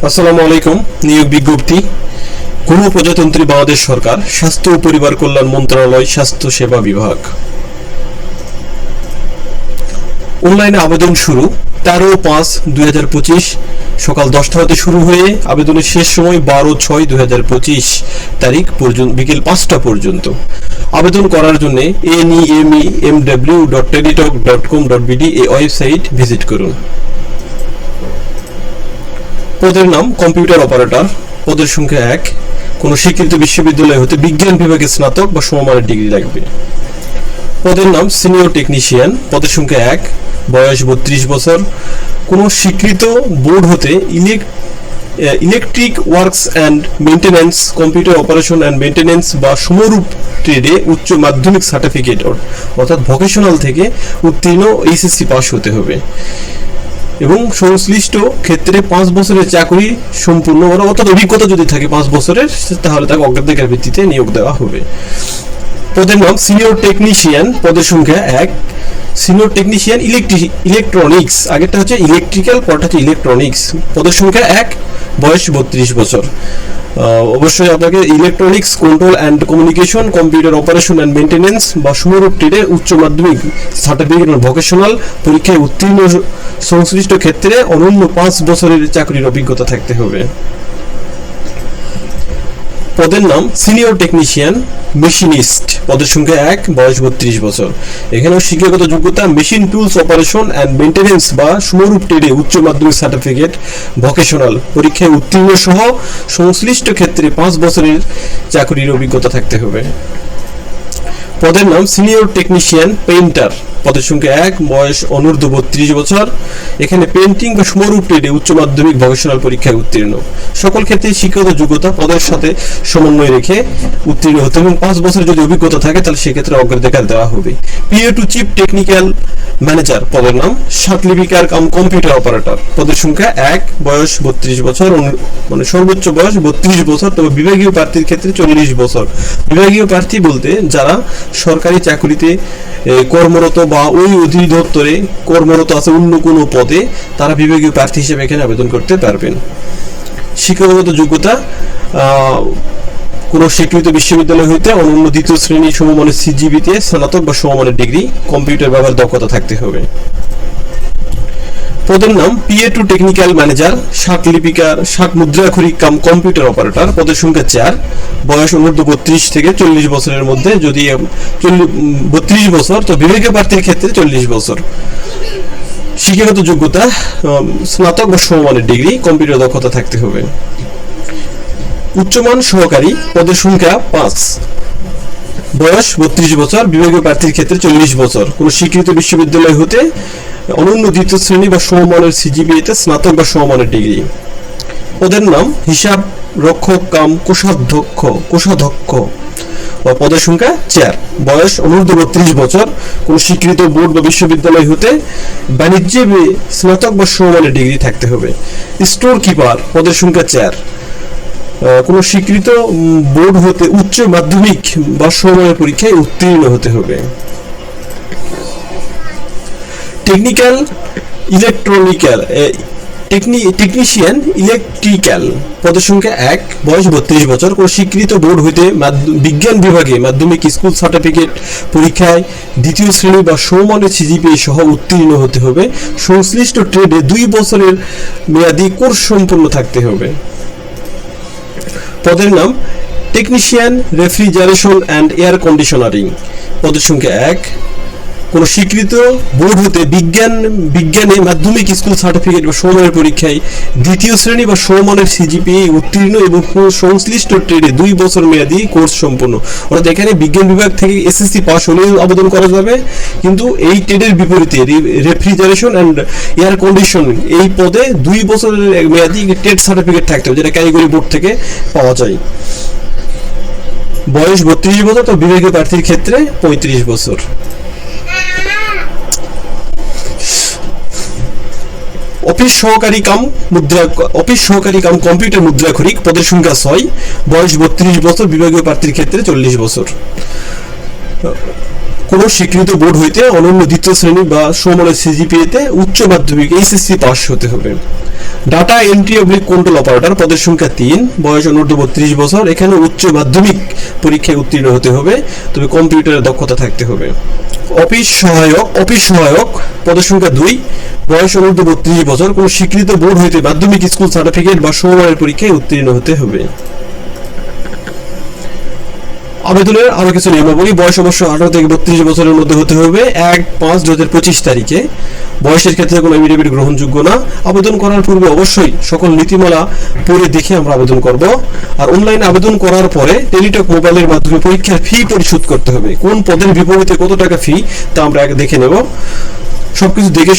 আসসালামু আলাইকুম। নিয়োগ বিজ্ঞপ্তি। গণপ্রজাতন্ত্রী বাংলাদেশ সরকার, স্বাস্থ্য ও পরিবার কল্যাণ মন্ত্রণালয়, স্বাস্থ্য সেবা বিভাগ। অনলাইনে আবেদন শুরু 13/5/2025 সকাল 10টা হতে শুরু হয়ে আবেদনের শেষ সময় 12/6/2025 তারিখ পর্যন্ত বিকেল 5টা পর্যন্ত। আবেদন করার জন্য nememw.teditalk.com.bd এই ওয়েবসাইট ভিজিট করুন। পদের নাম কম্পিউটার অপারেটর। পদের সংখ্যা 1। কোন স্বীকৃত বিশ্ববিদ্যালয় হতে বিজ্ঞান বিভাগে স্নাতক বা সমমানের ডিগ্রি লাগবে। পদের নাম সিনিয়র টেকনিশিয়ান। পদের সংখ্যা 1। বয়স 32 বছর। কোন স্বীকৃত বোর্ড হতে electric works and maintenance, computer operation and maintenance বা সমরূপ ট্রেডে উচ্চ মাধ্যমিক সার্টিফিকেট অর্থাৎ ভোকেশনাল থেকে উত্তীর্ণ এইচএসসি পাস হতে হবে এবং সংশ্লিষ্ট ক্ষেত্রে 5 বছরের চাকরি সম্পূর্ণ অর্থাৎ অভিজ্ঞতা যদি থাকে 5 বছরের, তাহলে তাকে অগ্রাধিকার ভিত্তিতে নিয়োগ দেওয়া হবে। পদের নাম সিনিয়র টেকনিশিয়ান। পদের সংখ্যা 1। Senior technician electronics. আগেরটা হচ্ছে ইলেকট্রিক্যাল, পরটা হচ্ছে ইলেকট্রনিক্স। পদের সংখ্যা 1। বয়স 32 বছর। অবশ্যই আপনাকে electronics, control and communication, computer operation and maintenance বা সমরূপ ট্রেডে উচ্চ মাধ্যমিক সার্টিফিকেট ভোকেশনাল পরীক্ষায় উত্তীর্ণ, সংশ্লিষ্ট ক্ষেত্রে অনন্য 5 বছরের চাকরির অভিজ্ঞতা থাকতে হবে। পদের নাম সিনিয়র টেকনিশিয়ান মেশিনিস্ট। পদের সংখ্যা 1। বয়স 32 বছর। এখানেও শিক্ষাগত যোগ্যতা machine tools operation and maintenance বা সমরূপ ট্রেডে উচ্চ মাধ্যমিক সার্টিফিকেট ভোকেশনাল পরীক্ষায় উত্তীর্ণ সহ সংশ্লিষ্ট ক্ষেত্রে 5 বছরের চাকরির অভিজ্ঞতা থাকতে হবে। পদের নাম সিনিয়র টেকনিশিয়ান পেইন্টার। পদের সংখ্যা 1। বয়স অনূর্ধ্ব 32 বছর। এখানে পেইন্টিং বা সমরূপ ট্রেডে উচ্চ মাধ্যমিক ভোকেশনাল পরীক্ষায় উত্তীর্ণ। সকল ক্ষেত্রে শিক্ষাগত যোগ্যতা পদের সাথে সমন্বয় রেখে উত্তীর্ণ হতে এবং 5 বছর যদি অভিজ্ঞতা থাকে তাহলে সেক্ষেত্রে অগ্রাধিকার দেওয়া হবে। PA two chief technical manager. পদের নাম সাতলিপিকার কাম কম্পিউটার অপারেটর। পদের সংখ্যা 1। বয়স 32 বছর, মানে সর্বোচ্চ বয়স 32 বছর, তবে বিভাগীয় প্রার্থীর ক্ষেত্রে 40 বছর। বিভাগীয় প্রার্থী বলতে যারা সরকারি চাকরিতে কর্মরত বা ওই অধিদপ্তরে কর্মরত আছে অন্য কোনো পদে, তারা বিভাগীয় প্রার্থী হিসেবে এখানে আবেদন করতে পারবেন। শিক্ষাগত যোগ্যতা কোন স্বীকৃত বিশ্ববিদ্যালয় হইতে অনন্য 2য় শ্রেণী সমমানের সিজিপিতে স্নাতক বা সমমানের ডিগ্রি, কম্পিউটার ব্যবহার দক্ষতা থাকতে হবে। পদের নাম পিএ টু টেকনিক্যাল ম্যানেজার সাতলিপিকার মুদ্রাক্ষরিক কাম কম্পিউটার অপারেটর। পদের সংখ্যা 4। বয়স অনূর্ধ্ব 32 থেকে 40 বছরের মধ্যে। যদি 32 বছর তো বিভাগীয় প্রার্থীর ক্ষেত্রে 40 বছর। শিক্ষাগত যোগ্যতা স্নাতক বা সমমানের ডিগ্রি, কম্পিউটার দক্ষতা থাকতে হবে। উচ্চমান সহকারী। পদের সংখ্যা 5। বয়স 32 বছর। বিভাগীয় প্রার্থীর ক্ষেত্রে 40 বছর। কোন স্বীকৃত বিশ্ববিদ্যালয় হতে অনন্য 2য় শ্রেণী বা সমমানের সিজিপিএতে স্নাতক বা সমমানের ডিগ্রি। পদের নাম হিসাব রক্ষক কাম কোষাধ্যক্ষ। পদের সংখ্যা 4। বয়স অনূর্ধ্ব 32 বছর। কোন স্বীকৃত বোর্ড বা বিশ্ববিদ্যালয় হতে বাণিজ্যে স্নাতক বা সমমানের ডিগ্রি থাকতে হবে। Store keeper. পদের সংখ্যা 4। কোন স্বীকৃত বোর্ড হতে উচ্চ মাধ্যমিক বা সমমানের পরীক্ষায় উত্তীর্ণ হতে হবে। Technical technician electrical. পদের সংখ্যা 1। বয়স 32 বছর। কোন স্বীকৃত বোর্ড হইতে বিজ্ঞান বিভাগে মাধ্যমিক স্কুল সার্টিফিকেট পরীক্ষায় 2য় শ্রেণী বা সমমানের সিজিপিএ সহ উত্তীর্ণ হতে হবে। সংশ্লিষ্ট ট্রেডে 2 বছরের মেয়াদী কোর্স সম্পন্ন থাকতে হবে। পদের নাম technician refrigeration and air conditioning. পদের সংখ্যা 1। কোন স্বীকৃত বোর্ড হতে বিজ্ঞানে মাধ্যমিক স্কুল সার্টিফিকেট বা সমমানের পরীক্ষায় 2য় শ্রেণী বা সমমানের সিজিপিএ উত্তীর্ণ এবং সংশ্লিষ্ট ট্রেডে 2 বছর মেয়াদী কোর্স সম্পন্ন। অর্থাৎ এখানে বিজ্ঞান বিভাগ থেকে এসএসসি পাস হলেও আবেদন করা যাবে, কিন্তু এই ট্রেডের বিপরীতে রেফ্রিজারেশন অ্যান্ড এয়ার কন্ডিশনিং এই পদে 2 বছরের মেয়াদী ট্রেড সার্টিফিকেট থাকতে হবে, যেটা কারিগরি বোর্ড থেকে পাওয়া যায়। বয়স 32 বছর, তো বিভাগীয় প্রার্থীর ক্ষেত্রে 35 বছর। অফিস সহকারী কাম কম্পিউটার মুদ্রাক্ষরিক। পদের সংখ্যা 6। বয়স 32 বছর। বিভাগীয় প্রার্থীর ক্ষেত্রে 40 বছর। কোন স্বীকৃত বোর্ড হইতে অনন্য 2য় শ্রেণী বা সমমানের সিজিপিএতে উচ্চ মাধ্যমিক এইচএসসি পাস হতে হবে। Data entry oblique control operator, পদের সংখ্যা 3, বয়স অনূর্ধ্ব 32 বছর। এখানে উচ্চ মাধ্যমিক পরীক্ষায় উত্তীর্ণ হতে হবে, তবে কম্পিউটারের দক্ষতা থাকতে হবে। অফিস সহায়ক, পদের সংখ্যা 2, বয়স অনূর্ধ্ব 32 বছর। কোনো স্বীকৃত বোর্ড হইতে মাধ্যমিক স্কুল সার্টিফিকেট বা সমমানের পরীক্ষায় উত্তীর্ণ হতে হবে। আবেদনের আরো কিছু নিয়মাবলী। বয়স অবশ্য 18 থেকে 32 বছরের মধ্যে হতে হবে 1/5/2025 তারিখে। বয়সের ক্ষেত্রে কোনো এফিডেভিট গ্রহণযোগ্য না। আবেদন করার পূর্বে অবশ্যই সকল নীতিমালা পড়ে দেখে আমরা আবেদন করব। আর অনলাইনে আবেদন করার পরে টেলিটক মোবাইলের মাধ্যমে পরীক্ষার ফি পরিশোধ করতে হবে। কোন পদের বিপরীতে কত টাকা ফি তা আমরা দেখে নেব। সবকিছু দেখে